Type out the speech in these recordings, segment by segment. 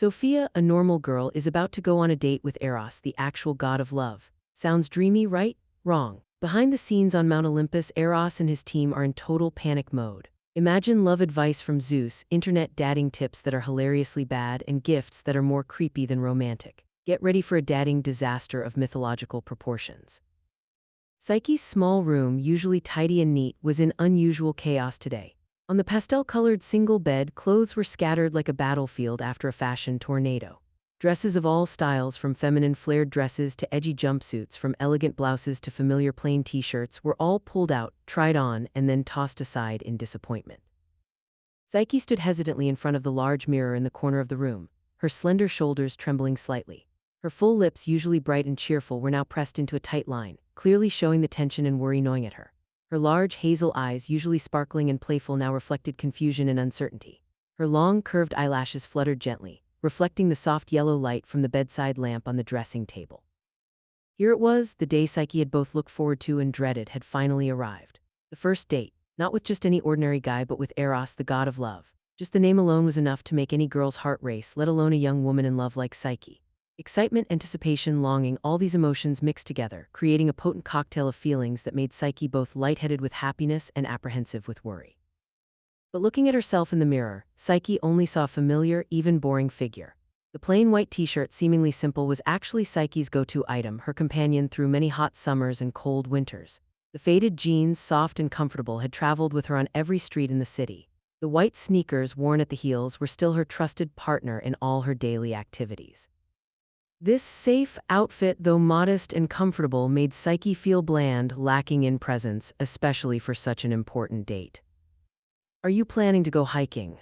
Sophia, a normal girl, is about to go on a date with Eros, the actual god of love. Sounds dreamy, right? Wrong. Behind the scenes on Mount Olympus, Eros and his team are in total panic mode. Imagine love advice from Zeus, internet dating tips that are hilariously bad, and gifts that are more creepy than romantic. Get ready for a dating disaster of mythological proportions. Psyche's small room, usually tidy and neat, was in unusual chaos today. On the pastel-colored single bed, clothes were scattered like a battlefield after a fashion tornado. Dresses of all styles, from feminine flared dresses to edgy jumpsuits, from elegant blouses to familiar plain t-shirts, were all pulled out, tried on, and then tossed aside in disappointment. Psyche stood hesitantly in front of the large mirror in the corner of the room, her slender shoulders trembling slightly. Her full lips, usually bright and cheerful, were now pressed into a tight line, clearly showing the tension and worry gnawing at her. Her large hazel eyes, usually sparkling and playful, now reflected confusion and uncertainty. Her long, curved eyelashes fluttered gently, reflecting the soft yellow light from the bedside lamp on the dressing table. Here it was, the day Psyche had both looked forward to and dreaded had finally arrived. The first date, not with just any ordinary guy, but with Eros, the god of love. Just the name alone was enough to make any girl's heart race, let alone a young woman in love like Psyche. Excitement, anticipation, longing, all these emotions mixed together, creating a potent cocktail of feelings that made Psyche both lightheaded with happiness and apprehensive with worry. But looking at herself in the mirror, Psyche only saw a familiar, even boring figure. The plain white t-shirt, seemingly simple, was actually Psyche's go-to item, her companion through many hot summers and cold winters. The faded jeans, soft and comfortable, had traveled with her on every street in the city. The white sneakers, worn at the heels, were still her trusted partner in all her daily activities. This safe outfit, though modest and comfortable, made Psyche feel bland, lacking in presence, especially for such an important date. "Are you planning to go hiking?"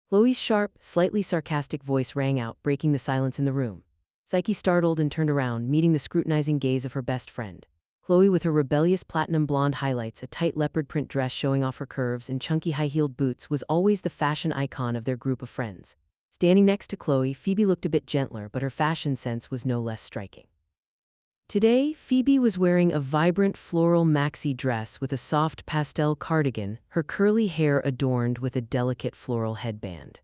Chloe's sharp, slightly sarcastic voice rang out, breaking the silence in the room. Psyche startled and turned around, meeting the scrutinizing gaze of her best friend. Chloe, with her rebellious platinum blonde highlights, a tight leopard print dress showing off her curves, and chunky high-heeled boots, was always the fashion icon of their group of friends. Standing next to Chloe, Phoebe looked a bit gentler, but her fashion sense was no less striking. Today, Phoebe was wearing a vibrant floral maxi dress with a soft pastel cardigan, her curly hair adorned with a delicate floral headband.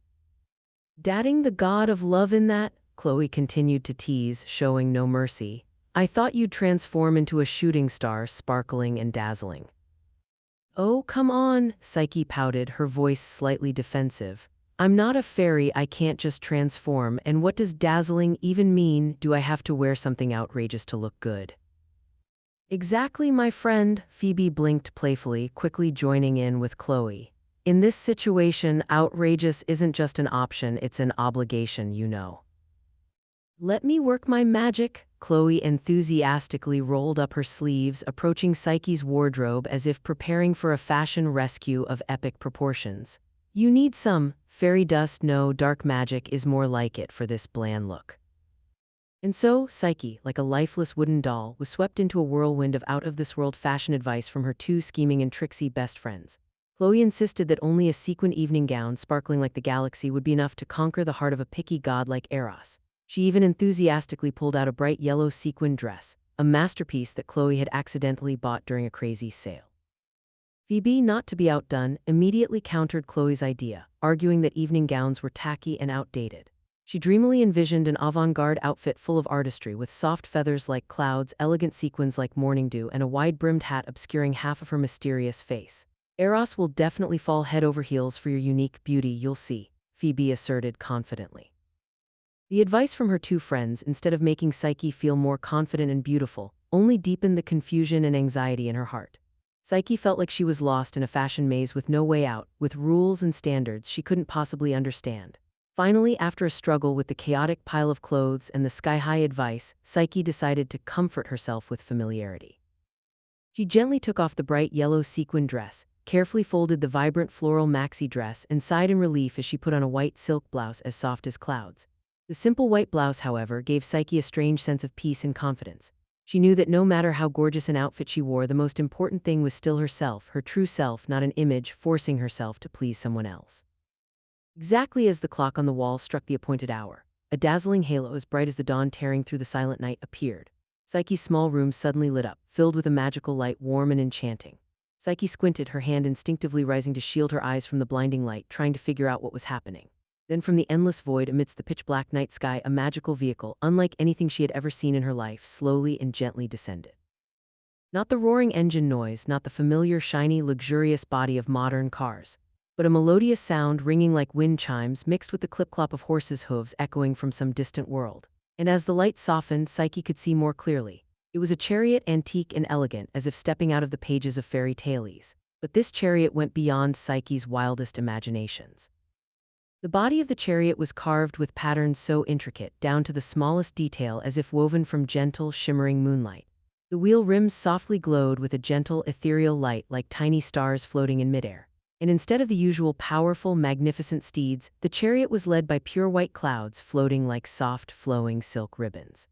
"Dating the god of love in that?" Chloe continued to tease, showing no mercy. "I thought you'd transform into a shooting star, sparkling and dazzling." "Oh, come on," Psyche pouted, her voice slightly defensive. "I'm not a fairy, I can't just transform, and what does dazzling even mean? Do I have to wear something outrageous to look good?" "Exactly, my friend," Phoebe blinked playfully, quickly joining in with Chloe. "In this situation, outrageous isn't just an option, it's an obligation, you know." "Let me work my magic." Chloe enthusiastically rolled up her sleeves, approaching Psyche's wardrobe as if preparing for a fashion rescue of epic proportions. "You need some fairy dust, no, dark magic is more like it for this bland look." And so, Psyche, like a lifeless wooden doll, was swept into a whirlwind of out-of-this-world fashion advice from her two scheming and tricksy best friends. Chloe insisted that only a sequin evening gown, sparkling like the galaxy, would be enough to conquer the heart of a picky god like Eros. She even enthusiastically pulled out a bright yellow sequin dress, a masterpiece that Chloe had accidentally bought during a crazy sale. Phoebe, not to be outdone, immediately countered Chloe's idea, arguing that evening gowns were tacky and outdated. She dreamily envisioned an avant-garde outfit full of artistry, with soft feathers like clouds, elegant sequins like morning dew, and a wide-brimmed hat obscuring half of her mysterious face. "Eros will definitely fall head over heels for your unique beauty, you'll see," Phoebe asserted confidently. The advice from her two friends, instead of making Psyche feel more confident and beautiful, only deepened the confusion and anxiety in her heart. Psyche felt like she was lost in a fashion maze with no way out, with rules and standards she couldn't possibly understand. Finally, after a struggle with the chaotic pile of clothes and the sky-high advice, Psyche decided to comfort herself with familiarity. She gently took off the bright yellow sequin dress, carefully folded the vibrant floral maxi dress, and sighed in relief as she put on a white silk blouse as soft as clouds. The simple white blouse, however, gave Psyche a strange sense of peace and confidence. She knew that no matter how gorgeous an outfit she wore, the most important thing was still herself, her true self, not an image forcing herself to please someone else. Exactly as the clock on the wall struck the appointed hour, a dazzling halo as bright as the dawn tearing through the silent night appeared. Psyche's small room suddenly lit up, filled with a magical light, warm and enchanting. Psyche squinted, her hand instinctively rising to shield her eyes from the blinding light, trying to figure out what was happening. Then from the endless void amidst the pitch-black night sky, a magical vehicle, unlike anything she had ever seen in her life, slowly and gently descended. Not the roaring engine noise, not the familiar, shiny, luxurious body of modern cars, but a melodious sound ringing like wind chimes mixed with the clip-clop of horses' hooves echoing from some distant world. And as the light softened, Psyche could see more clearly. It was a chariot, antique and elegant, as if stepping out of the pages of fairy tales. But this chariot went beyond Psyche's wildest imaginations. The body of the chariot was carved with patterns so intricate, down to the smallest detail, as if woven from gentle, shimmering moonlight. The wheel rims softly glowed with a gentle, ethereal light like tiny stars floating in midair. And instead of the usual powerful, magnificent steeds, the chariot was led by pure white clouds floating like soft, flowing silk ribbons.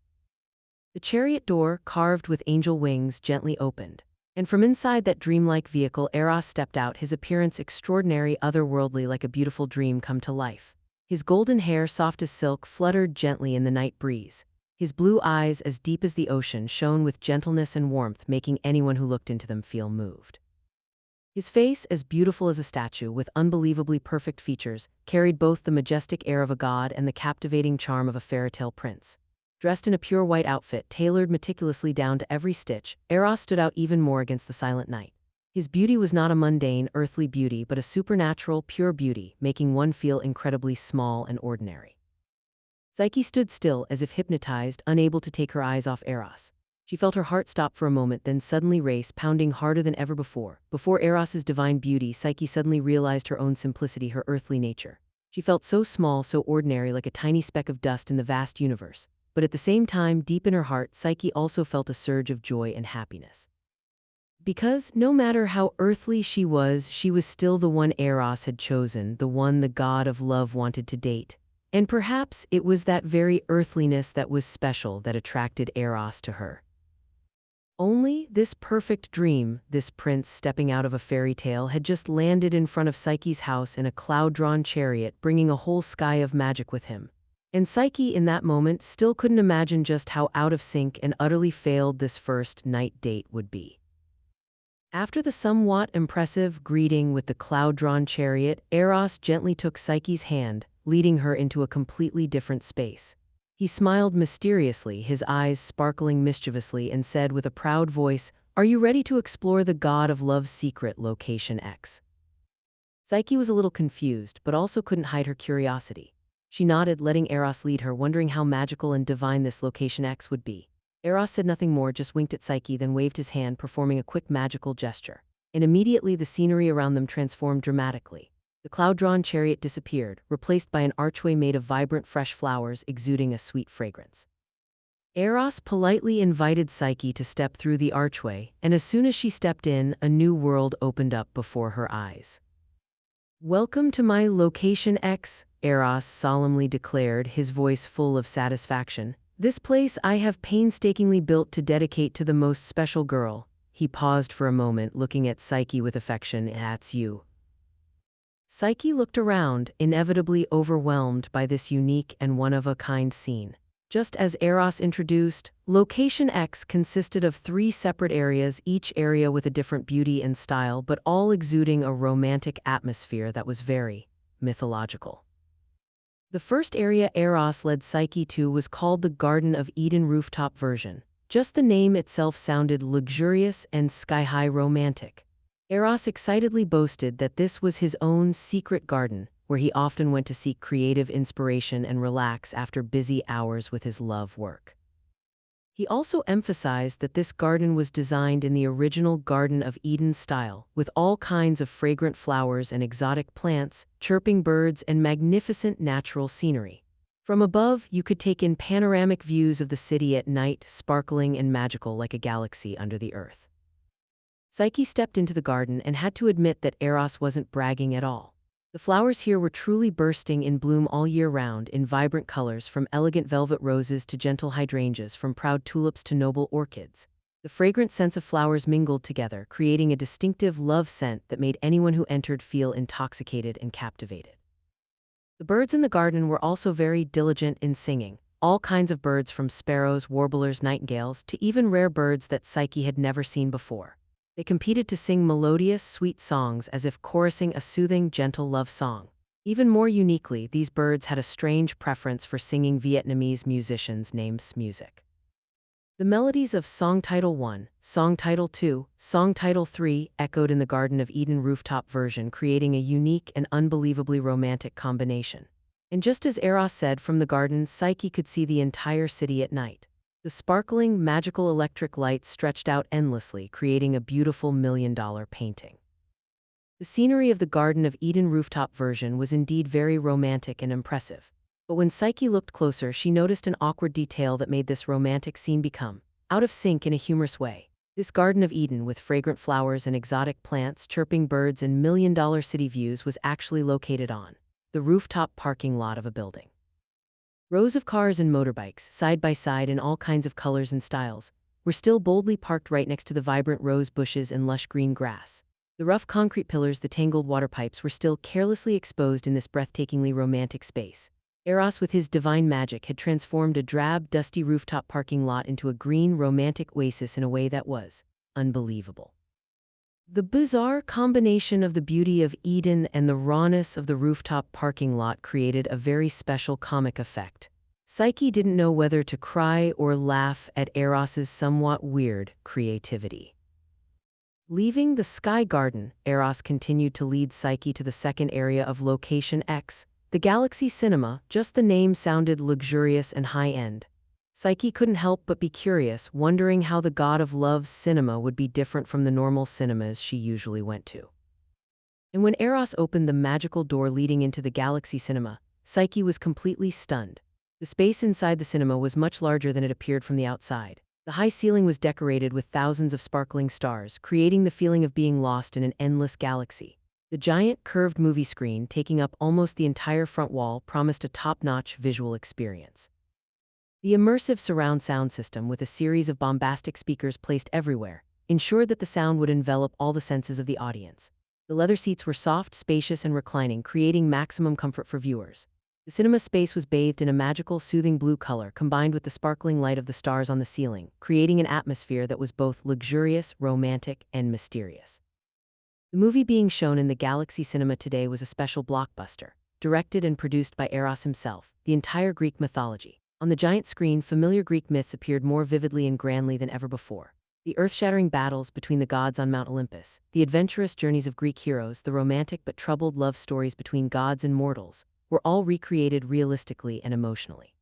The chariot door, carved with angel wings, gently opened. And from inside that dreamlike vehicle, Eros stepped out, his appearance extraordinary, otherworldly, like a beautiful dream come to life. His golden hair, soft as silk, fluttered gently in the night breeze. His blue eyes, as deep as the ocean, shone with gentleness and warmth, making anyone who looked into them feel moved. His face, as beautiful as a statue, with unbelievably perfect features, carried both the majestic air of a god and the captivating charm of a fairytale prince. Dressed in a pure white outfit, tailored meticulously down to every stitch, Eros stood out even more against the silent night. His beauty was not a mundane, earthly beauty, but a supernatural, pure beauty, making one feel incredibly small and ordinary. Psyche stood still, as if hypnotized, unable to take her eyes off Eros. She felt her heart stop for a moment, then suddenly race, pounding harder than ever before. Before Eros's divine beauty, Psyche suddenly realized her own simplicity, her earthly nature. She felt so small, so ordinary, like a tiny speck of dust in the vast universe. But at the same time, deep in her heart, Psyche also felt a surge of joy and happiness. Because, no matter how earthly she was still the one Eros had chosen, the one the god of love wanted to date. And perhaps it was that very earthliness that was special that attracted Eros to her. Only this perfect dream, this prince stepping out of a fairy tale, had just landed in front of Psyche's house in a cloud-drawn chariot, bringing a whole sky of magic with him. And Psyche, in that moment, still couldn't imagine just how out of sync and utterly failed this first night date would be. After the somewhat impressive greeting with the cloud-drawn chariot, Eros gently took Psyche's hand, leading her into a completely different space. He smiled mysteriously, his eyes sparkling mischievously, and said with a proud voice, "Are you ready to explore the god of love's secret, Location X?" Psyche was a little confused, but also couldn't hide her curiosity. She nodded, letting Eros lead her, wondering how magical and divine this Location X would be. Eros said nothing more, just winked at Psyche, then waved his hand, performing a quick magical gesture. And immediately the scenery around them transformed dramatically. The cloud-drawn chariot disappeared, replaced by an archway made of vibrant fresh flowers exuding a sweet fragrance. Eros politely invited Psyche to step through the archway, and as soon as she stepped in, a new world opened up before her eyes. "Welcome to my Location X," Eros solemnly declared, his voice full of satisfaction. "This place I have painstakingly built to dedicate to the most special girl." He paused for a moment, looking at Psyche with affection. "That's you." Psyche looked around, inevitably overwhelmed by this unique and one-of-a-kind scene. Just as Eros introduced, Location X consisted of 3 separate areas, each area with a different beauty and style, but all exuding a romantic atmosphere that was very mythological. The first area Eros led Psyche to was called the Garden of Eden rooftop version. Just the name itself sounded luxurious and sky-high romantic. Eros excitedly boasted that this was his own secret garden, where he often went to seek creative inspiration and relax after busy hours with his love work. He also emphasized that this garden was designed in the original Garden of Eden style, with all kinds of fragrant flowers and exotic plants, chirping birds, and magnificent natural scenery. From above, you could take in panoramic views of the city at night, sparkling and magical like a galaxy under the earth. Psyche stepped into the garden and had to admit that Eros wasn't bragging at all. The flowers here were truly bursting in bloom all year round, in vibrant colors, from elegant velvet roses to gentle hydrangeas, from proud tulips to noble orchids. The fragrant scents of flowers mingled together, creating a distinctive love scent that made anyone who entered feel intoxicated and captivated. The birds in the garden were also very diligent in singing. All kinds of birds, from sparrows, warblers, nightingales, to even rare birds that Psyche had never seen before. They competed to sing melodious, sweet songs as if chorusing a soothing, gentle love song. Even more uniquely, these birds had a strange preference for singing Vietnamese musicians named music. The melodies of Song Title 1, Song Title 2, Song Title 3 echoed in the Garden of Eden rooftop version, creating a unique and unbelievably romantic combination. And just as Eros said from the garden, Psyche could see the entire city at night. The sparkling, magical electric lights stretched out endlessly, creating a beautiful million-dollar painting. The scenery of the Garden of Eden rooftop version was indeed very romantic and impressive. But when Psyche looked closer, she noticed an awkward detail that made this romantic scene become out of sync in a humorous way. This Garden of Eden, with fragrant flowers and exotic plants, chirping birds, and million-dollar city views, was actually located on the rooftop parking lot of a building. Rows of cars and motorbikes, side by side in all kinds of colors and styles, were still boldly parked right next to the vibrant rose bushes and lush green grass. The rough concrete pillars, the tangled water pipes were still carelessly exposed in this breathtakingly romantic space. Eros, with his divine magic, had transformed a drab, dusty rooftop parking lot into a green, romantic oasis in a way that was unbelievable. The bizarre combination of the beauty of Eden and the rawness of the rooftop parking lot created a very special comic effect. Psyche didn't know whether to cry or laugh at Eros's somewhat weird creativity. Leaving the Sky Garden, Eros continued to lead Psyche to the second area of Location X, the Galaxy Cinema. Just the name sounded luxurious and high-end. Psyche couldn't help but be curious, wondering how the god of love's cinema would be different from the normal cinemas she usually went to. And when Eros opened the magical door leading into the Galaxy Cinema, Psyche was completely stunned. The space inside the cinema was much larger than it appeared from the outside. The high ceiling was decorated with thousands of sparkling stars, creating the feeling of being lost in an endless galaxy. The giant, curved movie screen, taking up almost the entire front wall, promised a top-notch visual experience. The immersive surround sound system, with a series of bombastic speakers placed everywhere, ensured that the sound would envelop all the senses of the audience. The leather seats were soft, spacious, and reclining, creating maximum comfort for viewers. The cinema space was bathed in a magical, soothing blue color, combined with the sparkling light of the stars on the ceiling, creating an atmosphere that was both luxurious, romantic, and mysterious. The movie being shown in the Galaxy Cinema today was a special blockbuster, directed and produced by Eros himself, the entire Greek mythology. On the giant screen, familiar Greek myths appeared more vividly and grandly than ever before. The earth-shattering battles between the gods on Mount Olympus, the adventurous journeys of Greek heroes, the romantic but troubled love stories between gods and mortals, were all recreated realistically and emotionally.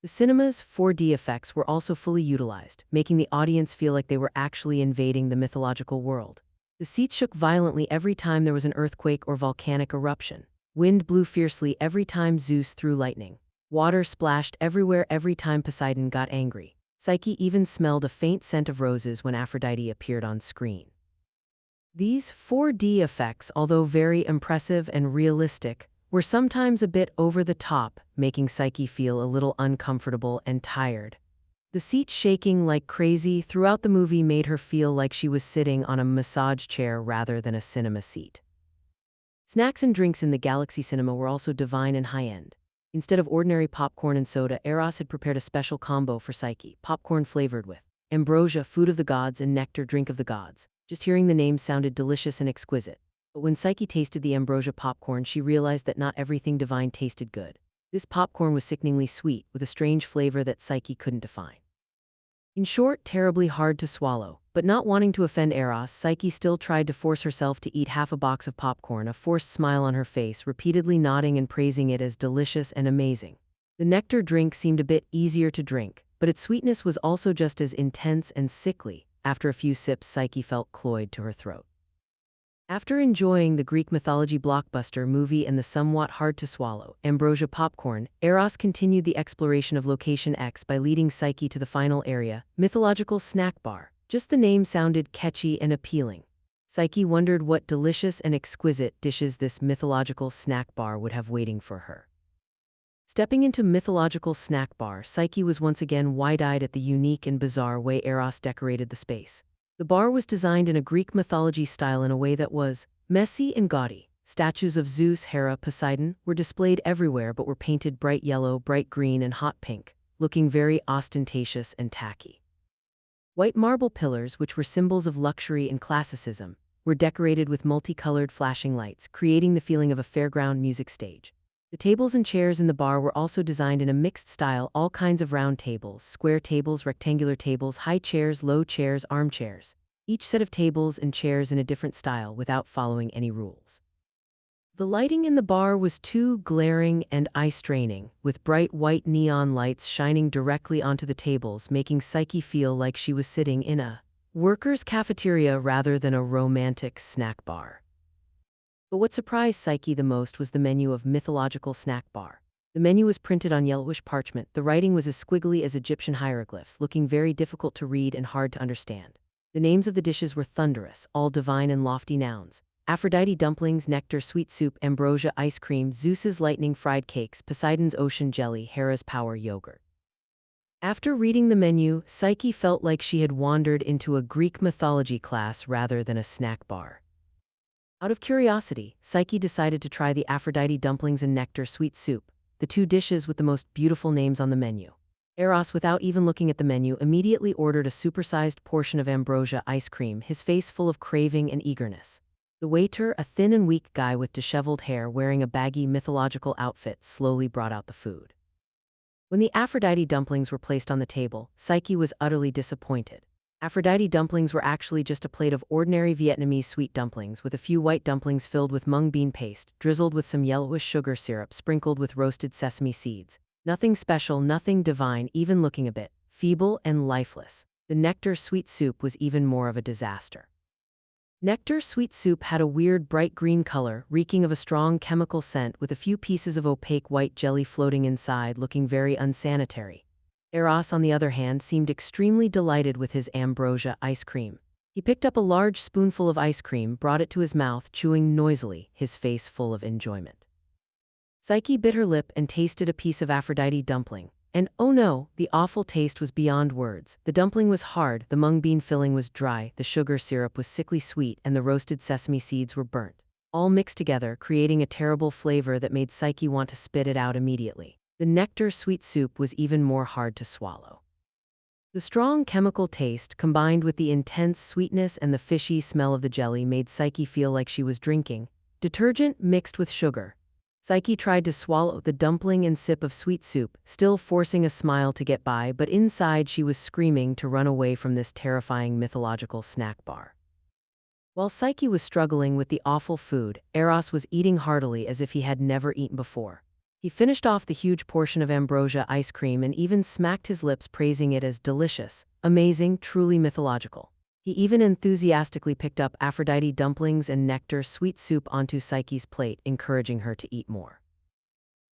The cinema's 4D effects were also fully utilized, making the audience feel like they were actually invading the mythological world. The seats shook violently every time there was an earthquake or volcanic eruption. Wind blew fiercely every time Zeus threw lightning. Water splashed everywhere every time Poseidon got angry. Psyche even smelled a faint scent of roses when Aphrodite appeared on screen. These 4D effects, although very impressive and realistic, were sometimes a bit over the top, making Psyche feel a little uncomfortable and tired. The seat shaking like crazy throughout the movie made her feel like she was sitting on a massage chair rather than a cinema seat. Snacks and drinks in the Galaxy Cinema were also divine and high-end. Instead of ordinary popcorn and soda, Eros had prepared a special combo for Psyche, popcorn flavored with ambrosia, food of the gods, and nectar, drink of the gods. Just hearing the name sounded delicious and exquisite. But when Psyche tasted the ambrosia popcorn, she realized that not everything divine tasted good. This popcorn was sickeningly sweet, with a strange flavor that Psyche couldn't define. In short, terribly hard to swallow. But not wanting to offend Eros, Psyche still tried to force herself to eat half a box of popcorn, a forced smile on her face, repeatedly nodding and praising it as delicious and amazing. The nectar drink seemed a bit easier to drink, but its sweetness was also just as intense and sickly. After a few sips, Psyche felt cloyed to her throat. After enjoying the Greek mythology blockbuster movie and the somewhat hard-to-swallow ambrosia popcorn, Eros continued the exploration of Location X by leading Psyche to the final area, mythological snack bar. Just the name sounded catchy and appealing. Psyche wondered what delicious and exquisite dishes this mythological snack bar would have waiting for her. Stepping into mythological snack bar, Psyche was once again wide-eyed at the unique and bizarre way Eros decorated the space. The bar was designed in a Greek mythology style in a way that was messy and gaudy. Statues of Zeus, Hera, Poseidon were displayed everywhere but were painted bright yellow, bright green, and hot pink, looking very ostentatious and tacky. White marble pillars, which were symbols of luxury and classicism, were decorated with multicolored flashing lights, creating the feeling of a fairground music stage. The tables and chairs in the bar were also designed in a mixed style, all kinds of round tables, square tables, rectangular tables, high chairs, low chairs, armchairs. Each set of tables and chairs in a different style without following any rules. The lighting in the bar was too glaring and eye-straining, with bright white neon lights shining directly onto the tables, making Psyche feel like she was sitting in a workers' cafeteria rather than a romantic snack bar. But what surprised Psyche the most was the menu of mythological snack bar. The menu was printed on yellowish parchment. The writing was as squiggly as Egyptian hieroglyphs, looking very difficult to read and hard to understand. The names of the dishes were thunderous, all divine and lofty nouns. Aphrodite dumplings, nectar, sweet soup, ambrosia, ice cream, Zeus's lightning fried cakes, Poseidon's ocean jelly, Hera's power yogurt. After reading the menu, Psyche felt like she had wandered into a Greek mythology class rather than a snack bar. Out of curiosity, Psyche decided to try the Aphrodite dumplings and nectar sweet soup, the two dishes with the most beautiful names on the menu. Eros, without even looking at the menu, immediately ordered a supersized portion of ambrosia ice cream, his face full of craving and eagerness. The waiter, a thin and weak guy with disheveled hair wearing a baggy mythological outfit, slowly brought out the food. When the Aphrodite dumplings were placed on the table, Psyche was utterly disappointed. Aphrodite dumplings were actually just a plate of ordinary Vietnamese sweet dumplings with a few white dumplings filled with mung bean paste, drizzled with some yellowish sugar syrup sprinkled with roasted sesame seeds. Nothing special, nothing divine, even looking a bit feeble and lifeless. The nectar sweet soup was even more of a disaster. Nectar sweet soup had a weird bright green color, reeking of a strong chemical scent with a few pieces of opaque white jelly floating inside, looking very unsanitary. Eros, on the other hand, seemed extremely delighted with his ambrosia ice cream. He picked up a large spoonful of ice cream, brought it to his mouth, chewing noisily, his face full of enjoyment. Psyche bit her lip and tasted a piece of Aphrodite dumpling. And oh no, the awful taste was beyond words. The dumpling was hard, the mung bean filling was dry, the sugar syrup was sickly sweet, and the roasted sesame seeds were burnt. All mixed together, creating a terrible flavor that made Psyche want to spit it out immediately. The nectar sweet soup was even more hard to swallow. The strong chemical taste, combined with the intense sweetness and the fishy smell of the jelly, made Psyche feel like she was drinking detergent mixed with sugar. Psyche tried to swallow the dumpling and sip of sweet soup, still forcing a smile to get by, but inside she was screaming to run away from this terrifying mythological snack bar. While Psyche was struggling with the awful food, Eros was eating heartily as if he had never eaten before. He finished off the huge portion of ambrosia ice cream and even smacked his lips, praising it as delicious, amazing, truly mythological. He even enthusiastically picked up Aphrodite dumplings and nectar sweet soup onto Psyche's plate, encouraging her to eat more.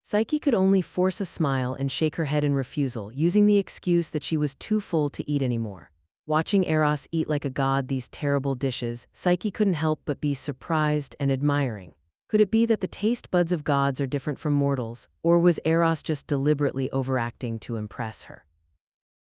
Psyche could only force a smile and shake her head in refusal, using the excuse that she was too full to eat anymore. Watching Eros eat like a god these terrible dishes, Psyche couldn't help but be surprised and admiring. Could it be that the taste buds of gods are different from mortals, or was Eros just deliberately overacting to impress her?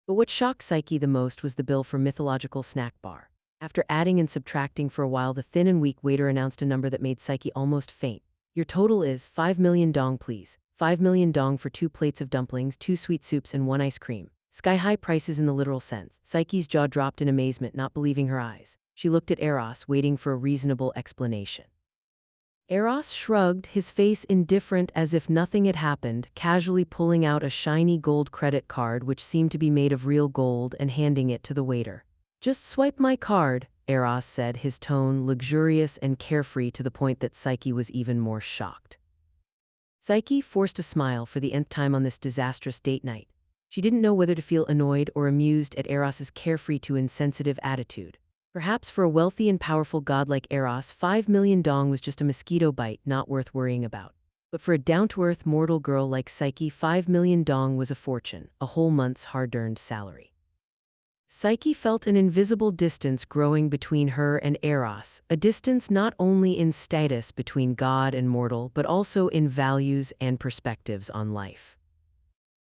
But what shocked Psyche the most was the bill for mythological snack bar. After adding and subtracting for a while, the thin and weak waiter announced a number that made Psyche almost faint. "Your total is 5 million dong, please. 5 million dong for 2 plates of dumplings, 2 sweet soups, and 1 ice cream." Sky-high prices in the literal sense. Psyche's jaw dropped in amazement, not believing her eyes. She looked at Eros, waiting for a reasonable explanation. Eros shrugged, his face indifferent as if nothing had happened, casually pulling out a shiny gold credit card which seemed to be made of real gold and handing it to the waiter. "Just swipe my card," Eros said, his tone luxurious and carefree to the point that Psyche was even more shocked. Psyche forced a smile for the nth time on this disastrous date night. She didn't know whether to feel annoyed or amused at Eros's carefree to insensitive attitude. Perhaps for a wealthy and powerful god like Eros, 5 million dong was just a mosquito bite, not worth worrying about. But for a down-to-earth mortal girl like Psyche, 5 million dong was a fortune, a whole month's hard-earned salary. Psyche felt an invisible distance growing between her and Eros, a distance not only in status between god and mortal, but also in values and perspectives on life.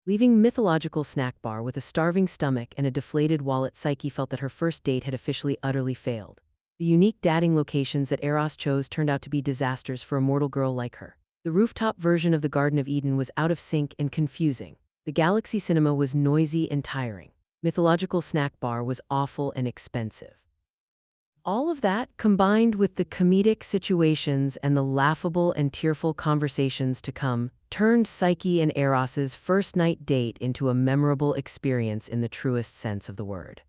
Leaving mythological snack bar with a starving stomach and a deflated wallet, Psyche felt that her first date had officially utterly failed. The unique dating locations that Eros chose turned out to be disasters for a mortal girl like her. The rooftop version of the Garden of Eden was out of sync and confusing. The Galaxy Cinema was noisy and tiring. Mythological snack bar was awful and expensive. All of that, combined with the comedic situations and the laughable and tearful conversations to come, turned Psyche and Eros's first night date into a memorable experience in the truest sense of the word.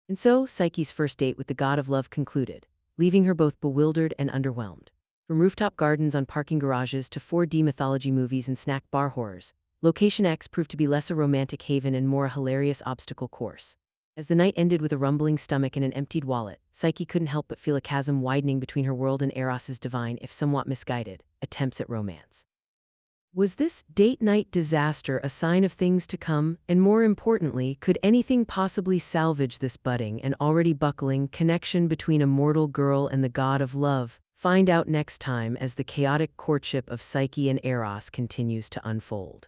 And so, Psyche's first date with the god of love concluded, leaving her both bewildered and underwhelmed. From rooftop gardens on parking garages to 4D mythology movies and snack bar horrors, Location X proved to be less a romantic haven and more a hilarious obstacle course. As the night ended with a rumbling stomach and an emptied wallet, Psyche couldn't help but feel a chasm widening between her world and Eros's divine, if somewhat misguided, attempts at romance. Was this date night disaster a sign of things to come, and more importantly, could anything possibly salvage this budding and already buckling connection between a mortal girl and the god of love? Find out next time as the chaotic courtship of Psyche and Eros continues to unfold.